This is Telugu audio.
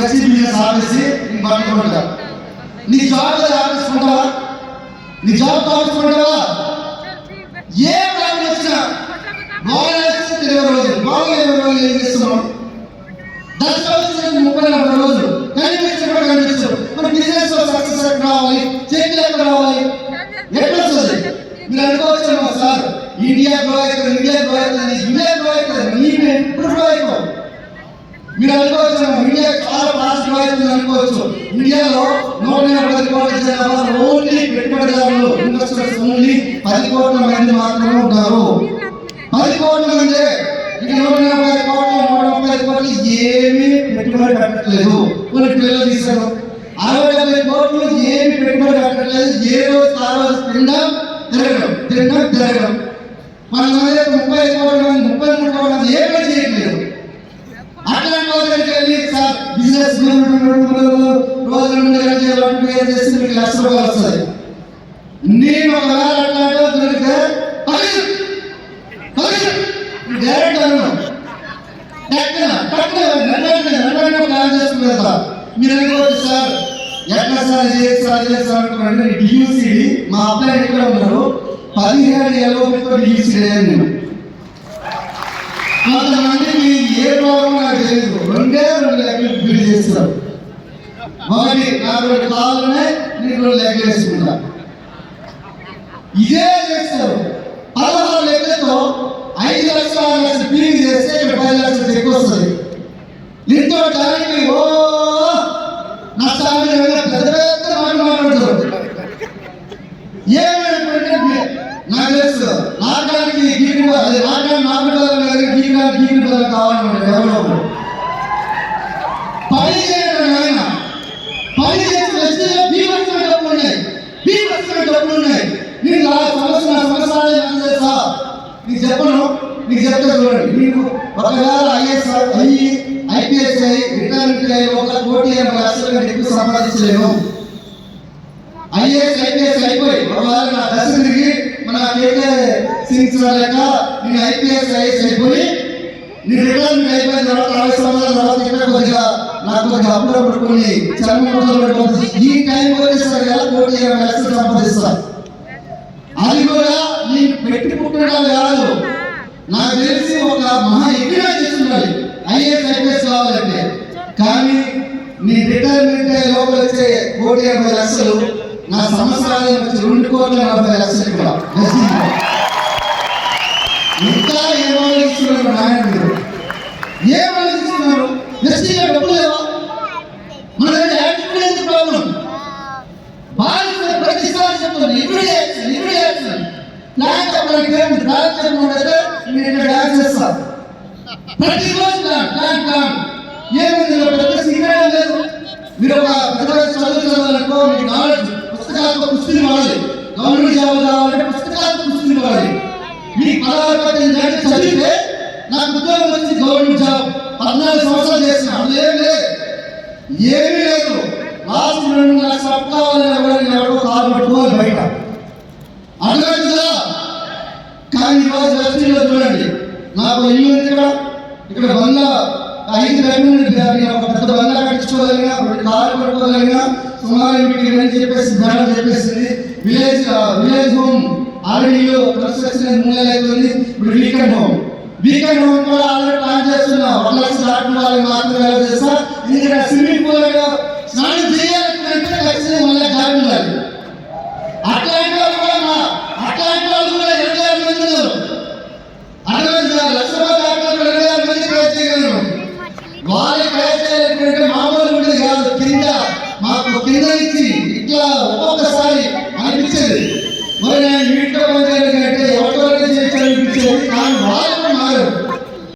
వచ్చి బిజినెస్ ఆపేసి నీకు పట్టుకుంటా. నీ జాబ్ ఆపేసుకుంటావా? నీ జాబ్ ఆపేసుకుంటావా? ఏ ప్రాబ్లం వచ్చినా బాగుంది 20 రోజులు, బాగుంది 20 రోజులు ఏం చేస్తున్నావు? దర్శనం 30 రోజులు కనిపించడం కనిపించదు. మన బిజినెస్ లో సక్సెస్ ఎక్కడ రావాలి? చెట్లు ఎక్కడ రావాలి? ఎక్కడ వస్తుంది? మీరు అనుకోవచ్చు సార్ ఇండియా గ్రో అవుతుంది, ఇండియా గ్రో అవుతుంది, ఇండియా గ్రో అవుతుంది. నీకు ఎప్పుడు గ్రో అవుతావు? మీరు అనుకోవచ్చు ఇండియా చాలా ఫాస్ట్ గ్రో అవుతుంది అనుకోవచ్చు. ఇండియాలో 180 కోట్ల జనాభా ఓన్లీ పెట్టుబడిదారులు, ఇన్వెస్టర్స్ ఓన్లీ 10 కోట్ల మంది మాత్రమే ఉన్నారు. 10 కోట్ల మంది. ఇక 180 కోట్లు 130 కోట్లు ఏమీ పెట్టుబడి పెట్టట్లేదు. కొన్ని పిల్లలు తీశారు 60 కోట్లు ఏమి పెట్టుబడి పెట్టట్లేదు. ఏ రోజు ఆ రోజు తినడం తిరగడం. మన దగ్గర 30 కోట్ల మంది 33 కోట్ల మంది ఏ పని చేయట్లేదు. అట్లాంటి వాళ్ళకి వెళ్ళి సార్ బిజినెస్ రోజు 2 గంటలు చేసి మీకు ₹1,00,000 వస్తుంది. నేను ఒకవేళ అట్లాంటి దొరికితే డైరెక్ట్ అన్నాను ప్లాన్ చేసుకునే కదా. మీరు అనుకోవచ్చు సార్ ఎట్లా సార్ చేస్తారు అంటున్నారంటే డియూసీడీ మా అబ్బాయి ఎక్కడ ఉన్నారు 17 ఏళ్ళతో డియూసీడీ అయ్యాను నేను. కొంతమందికి ఏ ప్రాబ్లం నాకు తెలియదు, 2 లెక్కలు బిల్డ్ చేస్తారు. ఒకటి నాకు 2 కావాలనే నీకు 2 లెక్కలు వేసుకుంటా. ఇదే చేస్తారు. 16 లెక్కలతో 5 లక్షలు 6 లక్షలు ఫీలింగ్ చేస్తే ఇక్కడ 10 లక్షలు ఎక్కువ వస్తుంది. ఇంట్లో దానికి నష్టాన్ని పెద్ద పెద్ద మాట్లాడతారు. ఏమైనా నాకు తెలుసు నాటకానికి గీకి అది నాటకానికి గీకి కావాలన్నమాట. ఎవరో పని చేయడం ఆయన పని చేసి బీభత్సమైన డబ్బులు ఉన్నాయి. నేను నా సంవత్సరాలు చేస్తా నీకు చెప్పను. నీకు చెప్తా చూడండి. నీకు ఒకవేళ ఐపీఎస్ అయ్యి రిటైర్మెంట్ అయ్యి 1,80 లక్షల కంటే ఎక్కువ సంపాదించలేను. ఐఏఎస్ ఐపీఎస్ అయిపోయి ఒకవేళ నా దశ తిరిగి మన కేకే సింగ్స్ లేక నేను ఐపీఎస్ ఐఏఎస్ అయిపోయి నేను రిటైర్మెంట్ అయిపోయిన తర్వాత 60 సంవత్సరాల తర్వాత ఇక్కడ కొద్దిగా నాకు కొద్దిగా అప్పుడప్పుడు కొన్ని చర్మం ఈ టైం వచ్చేసరికి 1,20 లక్షలు సంపాదిస్తా. అది కూడా నేను పెట్టి పుట్టడం కాదు, నాకు తెలిసి ఒక మహా ఎగ్గినా చేస్తుండాలి ఐఏఎస్ ఐపీఎస్ కావాలంటే. కానీ నీ రిటైర్మెంట్ లోపల వచ్చే 1,20 లక్షలు నా సంవత్సరాలు వచ్చి 2,40 లక్షలు కూడా ఇంకా ఏమోస్తున్నారు నాయన. మీరు ఏమోస్తున్నారు? ఎస్టీగా డబ్బులు లేవా? మన యాక్టివిటీ ఎందుకు ప్రాబ్లం? బాగా ప్రతిసారి చెప్తాను ఇప్పుడు ప్లాన్ చెప్పడానికి ప్లాన్ చెప్పమంటే నేను డాన్స్ చేస్తా ప్రతిరోజు ప్లాన్ ఏముంది పెద్ద సీక్రెట్ లేదు. మీరు ఒక పెద్ద చదువుకోవాలనుకో మీకు నాలెడ్జ్ పుస్తకాలతో పుస్తకం వాడాలి. గవర్నమెంట్ జాబ్ కావాలంటే పుస్తకాలతో పుస్తకం వాడాలి. మీకు 16-18 గంటలు చదివితే నాకు ఉద్యోగం వచ్చి గవర్నమెంట్ జాబ్ 14 సంవత్సరాలు చేసిన ఏమీ లేదు. లాస్ట్ 2 లక్షలు అప్పు కావాలని ఎవరో కాలు పట్టుకోవాలి బయట అడగదు కదా. కానీ ఈరోజు వెస్టీలో చూడండి, నాకు ఇల్లు ఉంది ఇక్కడ బంగ్లా 5 బెడ్రూమ్లు ఒక పెద్ద బంగ్లా కట్టించుకోగలిగినా 2 కార్లు పట్టుకోగలిగినా సుమారు ఇంటికి అని చెప్పేసి మేడం చెప్పేసింది. విలేజ్ హోమ్ ఆల్రెడీ కన్స్ట్రక్షన్ 3 నెలలు అవుతుంది. ఇప్పుడు వీకెండ్ హోమ్ కూడా ఆల్రెడీ ప్లాన్ చేస్తున్నా. 1 లక్ష దాటిన వాళ్ళకి మాత్రమే చేస్తా. ఎందుకంటే స్విమ్మింగ్ పూల్ స్నానం చేయాలంటే ఖచ్చితంగా మళ్ళీ జాబ్ ఉండాలి. అట్లాంటి వాళ్ళు కూడా 26 మంది ఉన్నారు. 26 లక్షల రూపాయలు 26 మంది ప్రయత్నం చేయగలరు. వాళ్ళకి ప్రయత్నం చేయాలంటే మామూలు ఉండేది కాదు. కింద మాకు కింద ఇచ్చి ఇట్లా ఒక్కొక్కసారి అనిపించేది మరి